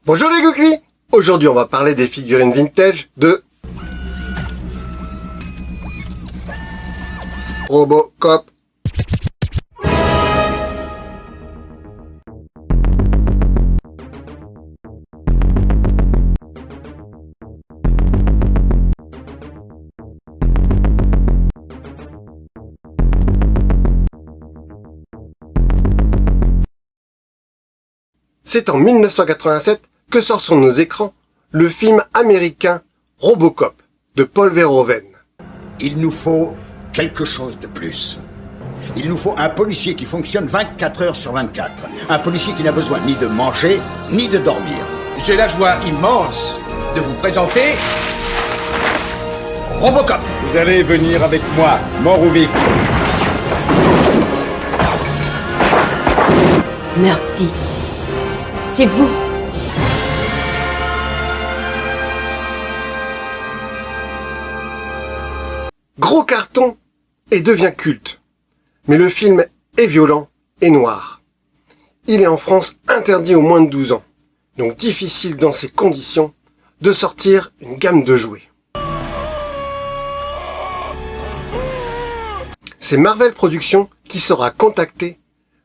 Bonjour les googlis. Aujourd'hui on va parler des figurines vintage de Robocop. C'est en 1987 que sort sur nos écrans le film américain Robocop de Paul Verhoeven. Il nous faut quelque chose de plus. Il nous faut un policier qui fonctionne 24 heures sur 24. Un policier qui n'a besoin ni de manger, ni de dormir. J'ai la joie immense de vous présenter Robocop. Vous allez venir avec moi, mort ou vif. Murphy, c'est vous. Gros carton et devient culte. Mais le film est violent et noir. Il est en France interdit aux moins de 12 ans. Donc difficile dans ces conditions de sortir une gamme de jouets. C'est Marvel Productions qui sera contacté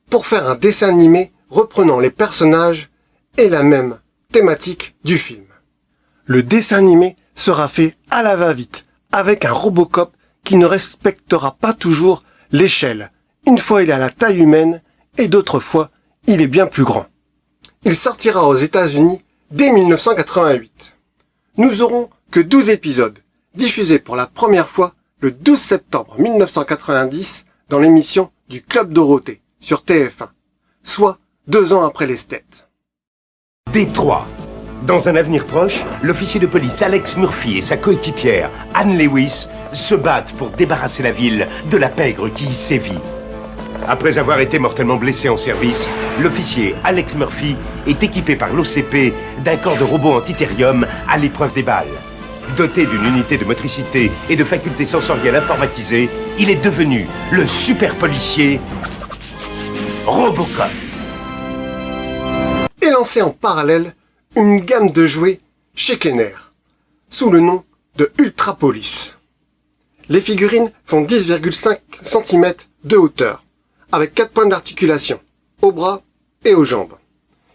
pour faire un dessin animé reprenant les personnages et la même thématique du film. Le dessin animé sera fait à la va-vite avec un Robocop qui ne respectera pas toujours l'échelle. Une fois il est à la taille humaine et d'autres fois il est bien plus grand. Il sortira aux États-Unis dès 1988. Nous aurons que 12 épisodes, diffusés pour la première fois le 12 septembre 1990 dans l'émission du Club Dorothée sur TF1, soit 2 ans après l'esthète. Détroit. Dans un avenir proche, l'officier de police Alex Murphy et sa coéquipière Anne Lewis se battent pour débarrasser la ville de la pègre qui y sévit. Après avoir été mortellement blessé en service, l'officier Alex Murphy est équipé par l'OCP d'un corps de robot antithérium à l'épreuve des balles. Doté d'une unité de motricité et de facultés sensorielles informatisées, il est devenu le super policier Robocop. Et lancé en parallèle une gamme de jouets chez Kenner, sous le nom de Ultra Police. Les figurines font 10,5 cm de hauteur, avec 4 points d'articulation, aux bras et aux jambes.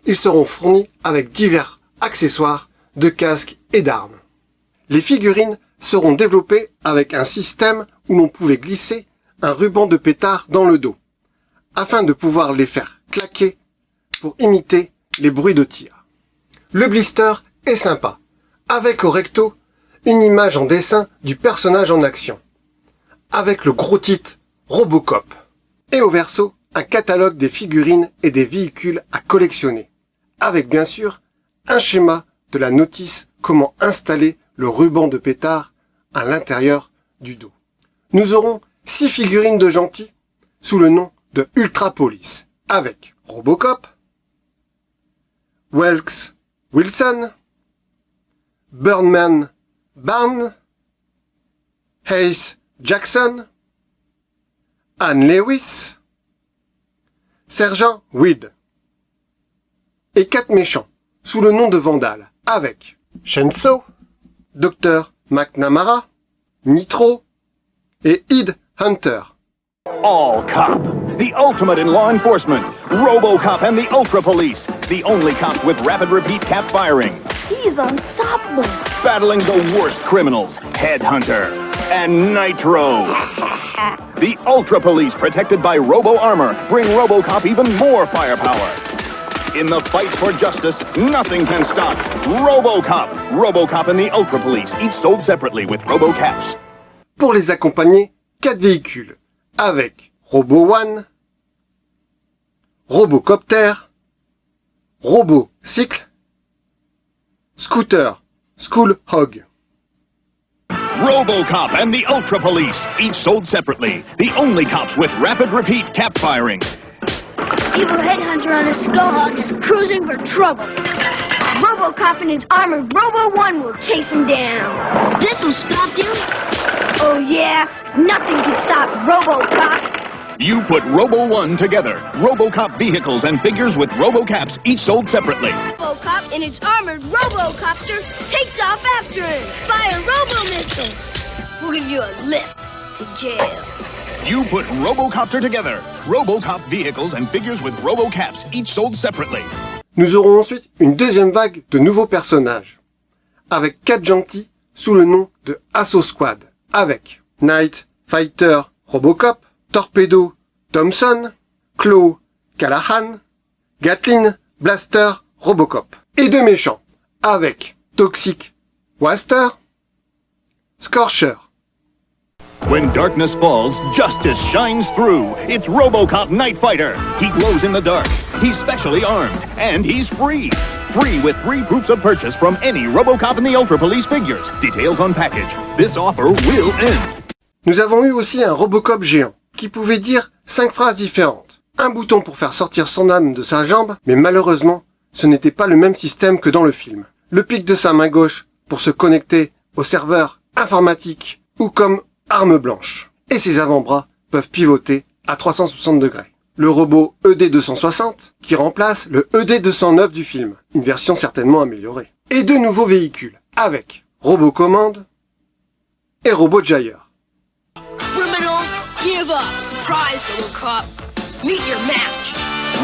Ils seront fournis avec divers accessoires de casques et d'armes. Les figurines seront développées avec un système où l'on pouvait glisser un ruban de pétard dans le dos, afin de pouvoir les faire claquer pour imiter les bruits de tir. Le blister est sympa, avec au recto une image en dessin du personnage en action, avec le gros titre Robocop, et au verso un catalogue des figurines et des véhicules à collectionner, avec bien sûr un schéma de la notice comment installer le ruban de pétard à l'intérieur du dos. Nous aurons 6 figurines de gentils sous le nom de Ultra Police, avec Robocop, Welks Wilson, Birdman Barnes, Hayes Jackson, Anne Lewis, Sergent Weed. Et 4 méchants, sous le nom de Vandal, avec Chainsaw, Dr. McNamara, Nitro et Id Hunter. All Cop, the ultimate in law enforcement. RoboCop and the Ultra Police, the only cops with rapid repeat cap firing. He's unstoppable. Battling the worst criminals, Headhunter and Nitro. The Ultra Police, protected by Robo Armor, bring RoboCop even more firepower. In the fight for justice, nothing can stop RoboCop. RoboCop and the Ultra Police, each sold separately with RoboCaps. Pour les accompagner, 4 véhicules, avec Robo One, Robocopter, Robocycle, Scooter, School Hog. RoboCop and the Ultra Police, each sold separately. The only cops with rapid repeat cap firing. Evil Headhunter on a Skullhog is cruising for trouble. RoboCop and his armored Robo-One will chase him down. This'll stop you? Oh yeah, nothing can stop RoboCop. You put Robo-One together. RoboCop vehicles and figures with RoboCaps, each sold separately. RoboCop and his armored Robocopter takes off after him. Fire Robo-Missile. We'll give you a lift to jail. You put Robocopter together. Robocop vehicles and figures with Robocaps, each sold separately. Nous aurons ensuite une deuxième vague de nouveaux personnages, avec 4 gentils sous le nom de Assault Squad, avec Knight, Fighter, Robocop, Torpedo, Thompson, Claw, Callahan, Gatlin, Blaster, Robocop. Et 2 méchants, avec Toxic, Waster, Scorcher. When darkness falls, justice shines through. It's Robocop Night Fighter. He glows in the dark. He's specially armed. And he's free. Free with 3 proofs of purchase from any Robocop and the Ultra Police figures. Details on package. This offer will end. Nous avons eu aussi un Robocop géant, qui pouvait dire 5 phrases différentes. Un bouton pour faire sortir son âme de sa jambe, mais malheureusement, ce n'était pas le même système que dans le film. Le pic de sa main gauche pour se connecter au serveur informatique ou comme arme blanche. Et ses avant-bras peuvent pivoter à 360 degrés. Le robot ED260 qui remplace le ED209 du film, une version certainement améliorée. Et 2 nouveaux véhicules avec Robocommand et RoboGyre. Criminals, give up. Surprise, Robocop. Meet your match.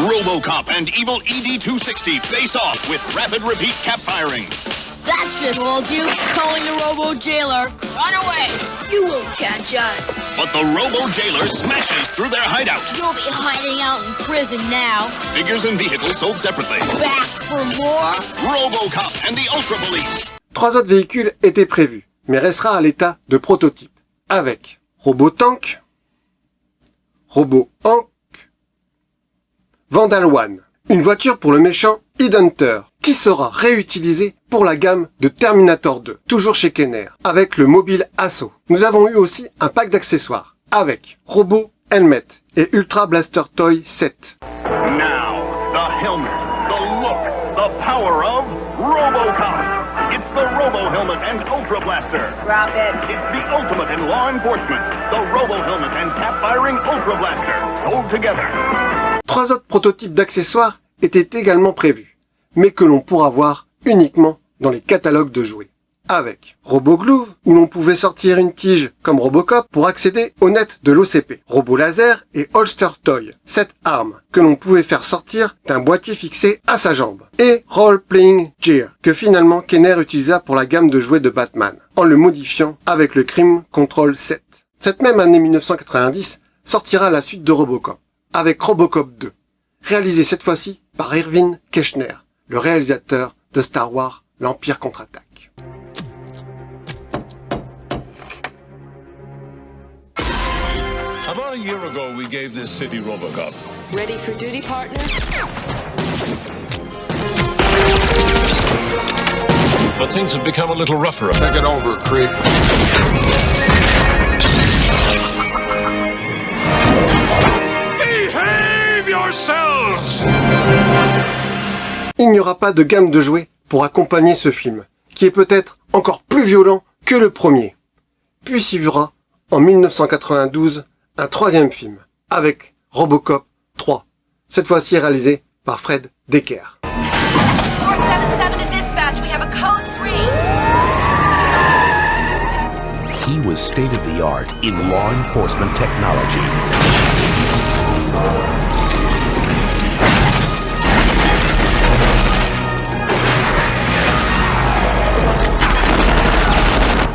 Robocop and evil ED260 face off with rapid repeat cap firing. That should hold you. Calling the Robo Jailer. Run away. You won't catch us. But the Robo Jailer smashes through their hideout. You'll be hiding out in prison now. Figures and vehicles sold separately. Back for more? Robocop and the Ultra Police. 3 autres véhicules étaient prévus, mais restera à l'état de prototype, avec Robotank, Robo-Hank, Vandal One, une voiture pour le méchant Headhunter, qui sera réutilisée pour la gamme de Terminator 2, toujours chez Kenner, avec le mobile Assaut. Nous avons eu aussi un pack d'accessoires, avec Robo Helmet et Ultra Blaster Toy 7. Now, the helmet, the look, the power of Robocop. It's the Robo Helmet and Ultra Blaster. Drop it. It's the ultimate in law enforcement. The Robo Helmet and cap-firing Ultra Blaster. Sold together. 3 autres prototypes d'accessoires étaient également prévus, mais que l'on pourra voir uniquement dans les catalogues de jouets. Avec RoboGlove, où l'on pouvait sortir une tige comme Robocop pour accéder au net de l'OCP. Robo Laser et Holster Toy, 7 armes que l'on pouvait faire sortir d'un boîtier fixé à sa jambe. Et Role Playing Gear, que finalement Kenner utilisa pour la gamme de jouets de Batman, en le modifiant avec le Crime Control 7. Cette même année 1990 sortira la suite de Robocop, avec Robocop 2, réalisé cette fois-ci par Irvin Kershner, le réalisateur de Star Wars L'Empire contre-attaque. About a year ago, we gave this city Robocop. Ready for duty, partner? But things have become a little rougher. Take it over, Creep. Behave yourselves! Il n'y aura pas de gamme de jouets pour accompagner ce film, qui est peut-être encore plus violent que le premier. Puis suivra, en 1992, un 3e film, avec Robocop 3, cette fois-ci réalisé par Fred Decker. 477 to dispatch, we have a code 3. He was state-of-the-art in law enforcement technology.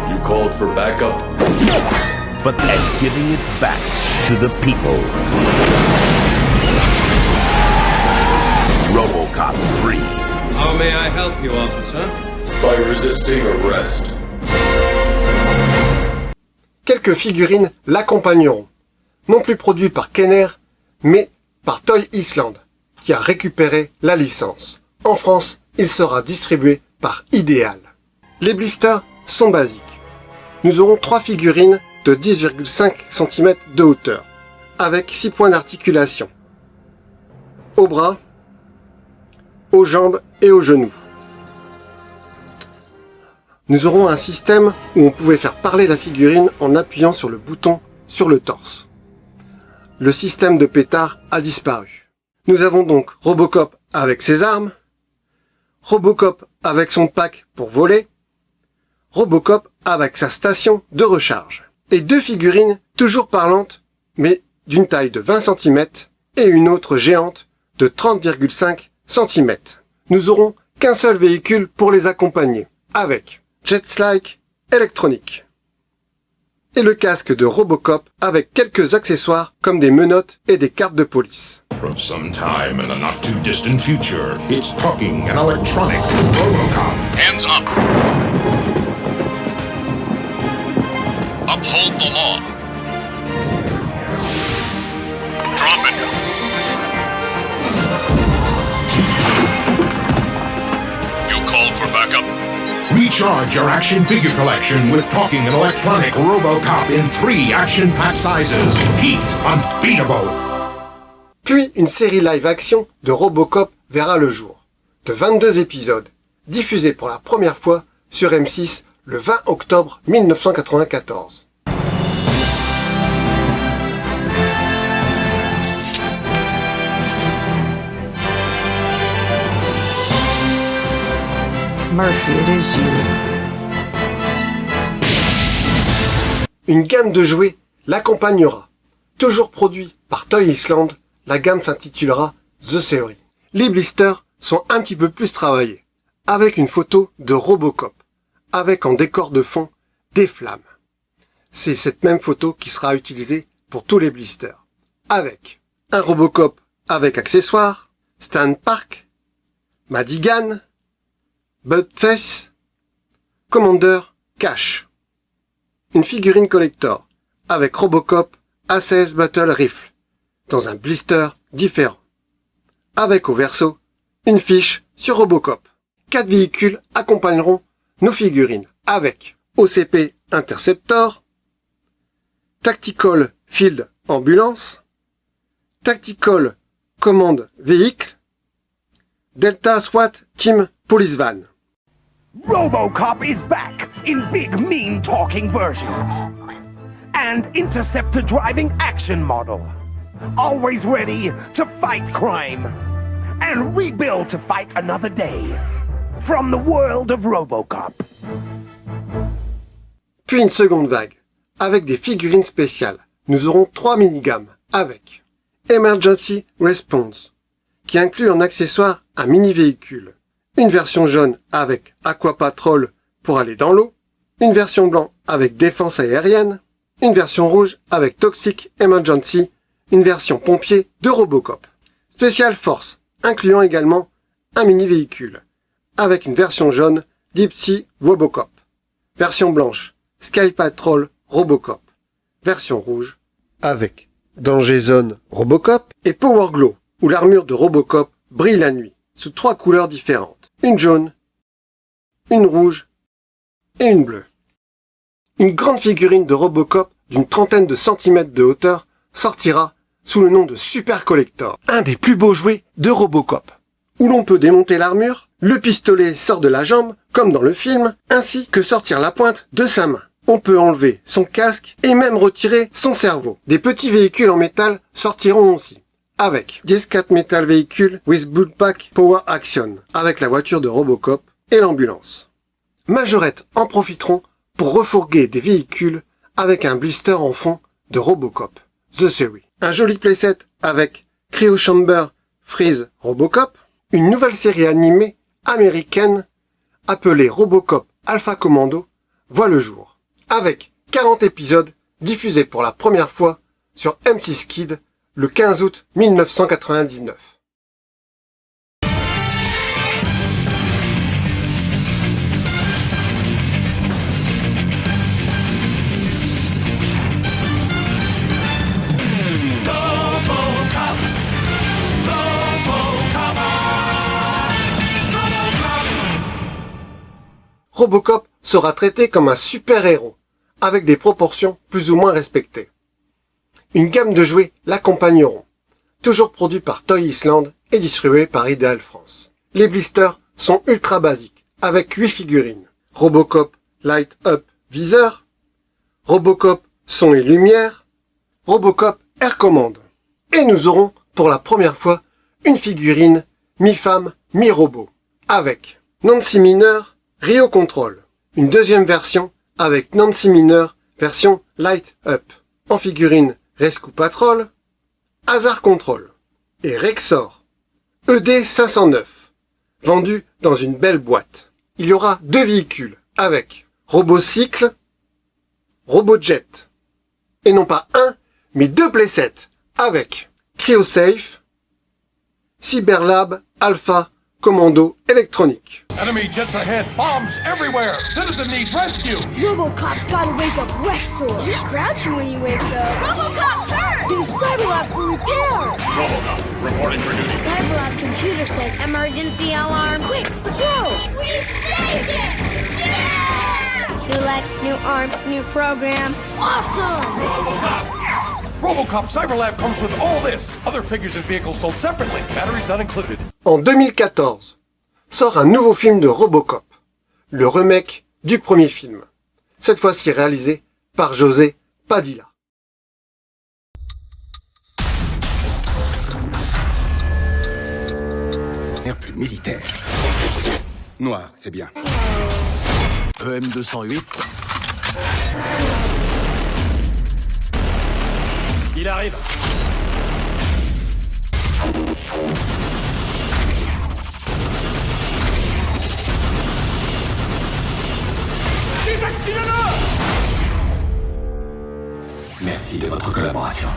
You called for backup? But at giving it back to the people. Robocop 3. How may I help you, officer? By resisting arrest. Quelques figurines l'accompagneront, non plus produits par Kenner, mais par Toy Island, qui a récupéré la licence. En France, il sera distribué par Ideal. Les blisters sont basiques. Nous aurons 3 figurines de 10,5 cm de hauteur, avec 6 points d'articulation, aux bras, aux jambes et aux genoux. Nous aurons un système où on pouvait faire parler la figurine en appuyant sur le bouton sur le torse. Le système de pétard a disparu. Nous avons donc Robocop avec ses armes, Robocop avec son pack pour voler, Robocop avec sa station de recharge. Et 2 figurines toujours parlantes, mais d'une taille de 20 cm et une autre géante de 30,5 cm. Nous aurons qu'un seul véhicule pour les accompagner, avec Jetslike électronique. Et le casque de Robocop avec quelques accessoires comme des menottes et des cartes de police. From some time in the not too distant future, it's talking and electronic Robocop. Hands up! Uphold the law. Drop it. You called for backup? Recharge your action figure collection with talking and electronic Robocop in 3 action-packed sizes. Heat unbeatable. Puis une série live-action de Robocop verra le jour, de 22 épisodes, diffusée pour la première fois sur M6 le 20 octobre 1994. Murphy, it is you. Une gamme de jouets l'accompagnera. Toujours produit par Toy Island, la gamme s'intitulera The Theory. Les blisters sont un petit peu plus travaillés, avec une photo de Robocop, avec en décor de fond des flammes. C'est cette même photo qui sera utilisée pour tous les blisters, avec un Robocop avec accessoires, Stan Park, Madigan, Budface, Commander Cash. Une figurine collector avec Robocop ACS Battle Rifle dans un blister différent. Avec au verso une fiche sur Robocop. 4 véhicules accompagneront nos figurines avec OCP Interceptor, Tactical Field Ambulance, Tactical Command Vehicle, Delta SWAT Team Police Van. Robocop is back in big, mean talking version. And interceptor driving action model. Always ready to fight crime. And rebuild to fight another day. From the world of Robocop. Puis une seconde vague, avec des figurines spéciales. Nous aurons 3 minigammes, avec Emergency Response, qui inclut en accessoire un mini-véhicule. Une version jaune avec Aqua Patrol pour aller dans l'eau, une version blanc avec défense aérienne, une version rouge avec Toxic Emergency, une version pompier de Robocop. Special Force, incluant également un mini-véhicule, avec une version jaune Deep Sea Robocop, version blanche Sky Patrol Robocop, version rouge avec Danger Zone Robocop et Power Glow, où l'armure de Robocop brille la nuit, sous 3 couleurs différentes. Une jaune, une rouge et une bleue. Une grande figurine de Robocop d'une trentaine de centimètres de hauteur sortira sous le nom de Super Collector, un des plus beaux jouets de Robocop, où l'on peut démonter l'armure, le pistolet sort de la jambe, comme dans le film, ainsi que sortir la pointe de sa main. On peut enlever son casque et même retirer son cerveau. Des petits véhicules en métal sortiront aussi, avec DS4 Metal Vehicle with Bullpack Power Action, avec la voiture de Robocop et l'ambulance. Majorette en profiteront pour refourguer des véhicules avec un blister en fond de Robocop, The Theory. Un joli playset avec Cryo Chamber Freeze Robocop, une nouvelle série animée américaine appelée Robocop Alpha Commando voit le jour, avec 40 épisodes diffusés pour la première fois sur M6 Kid le 15 août 1999. Robocop sera traité comme un super-héros, avec des proportions plus ou moins respectées. Une gamme de jouets l'accompagneront, toujours produit par Toy Island et distribué par Ideal France. Les blisters sont ultra basiques, avec 8 figurines. Robocop Light Up Viseur, Robocop Son et Lumière, Robocop Air Command. Et nous aurons, pour la première fois, une figurine mi-femme, mi-robot, avec Nancy Mineur Rio Control. Une deuxième version avec Nancy Mineur version Light Up. En figurine Rescue Patrol, Hazard Control et Rexor ED 509, vendu dans une belle boîte. Il y aura 2 véhicules avec Robocycle, Robojet, et non pas un, mais 2 playsets avec CryoSafe, Cyberlab, Alpha, Commando électronique. Enemy jets ahead, bombs everywhere. Citizen needs rescue. RoboCop's gotta wake up Rexor. He's crouching when he wakes up. RoboCop's hurt! There's Cyberlab for repairs. RoboCop, reporting for duty. Cyberlab computer says emergency alarm. Quick, go! We saved it! Yeah! New life, new arm, new program. Awesome! RoboCop Cyberlab comes with all this. Other figures and vehicles sold separately. Batteries not included. En 2014, sort un nouveau film de Robocop, le remake du premier film, cette fois-ci réalisé par José Padilla. Plus militaire. Noir, c'est bien. EM208. Il arrive. Désactivez-le! Merci de votre collaboration.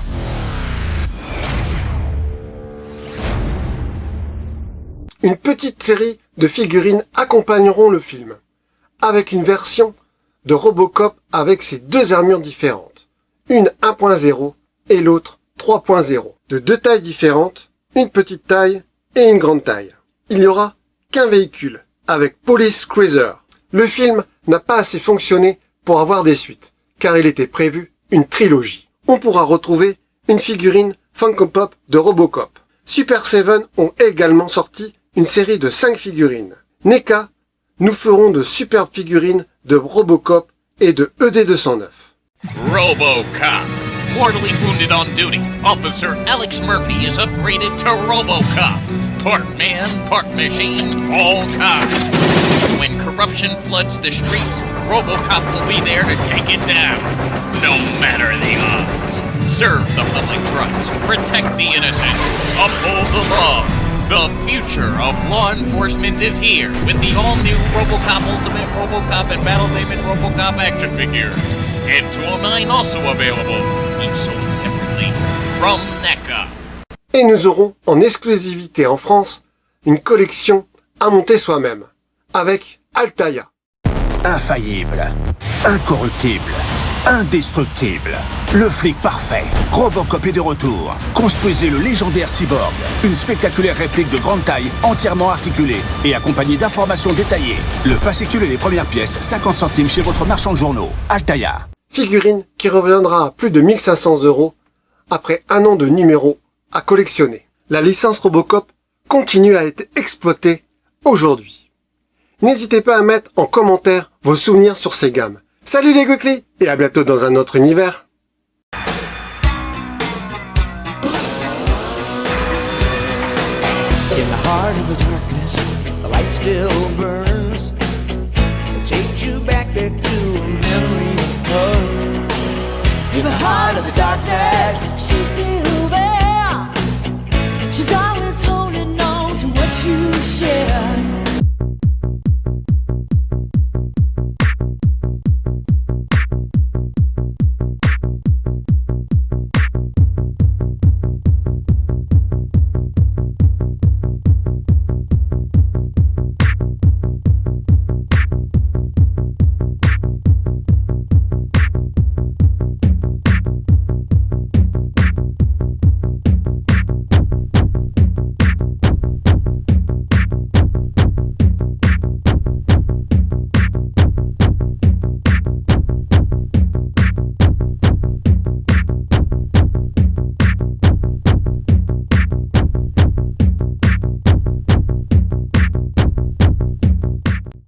Une petite série de figurines accompagneront le film, avec une version de Robocop avec ses 2 armures différentes, une 1.0 et l'autre 3.0, de 2 tailles différentes, une petite taille et une grande taille. Il n'y aura qu'un véhicule, avec Police Cruiser. Le film n'a pas assez fonctionné pour avoir des suites, car il était prévu une trilogie. On pourra retrouver une figurine Funko Pop de Robocop. Super 7 ont également sorti une série de 5 figurines. NECA nous ferons de superbes figurines de Robocop et de ED209. RoboCop. Mortally wounded on duty, Officer Alex Murphy is upgraded to RoboCop. Part man, part machine, all cop. When corruption floods the streets, RoboCop will be there to take it down. No matter the odds. Serve the public trust. Protect the innocent. Uphold the law. The future of law enforcement is here with the all-new RoboCop Ultimate, RoboCop and Battle Damon RoboCop action figures. And 209 also available, each sold separately from NECA. Et nous aurons en exclusivité en France une collection à monter soi-même, avec Altaïa. Infaillible, incorruptible, indestructible. Le flic parfait. Robocop est de retour. Construisez le légendaire Cyborg. Une spectaculaire réplique de grande taille, entièrement articulée et accompagnée d'informations détaillées. Le fascicule et les premières pièces, 50 centimes chez votre marchand de journaux. Altaïa. Figurine qui reviendra à plus de 1500 € après un an de numéros à collectionner. La licence Robocop continue à être exploitée aujourd'hui. N'hésitez pas à mettre en commentaire vos souvenirs sur ces gammes. Salut les Geekly et à bientôt dans un autre univers. In the heart of the darkness, the light still burns.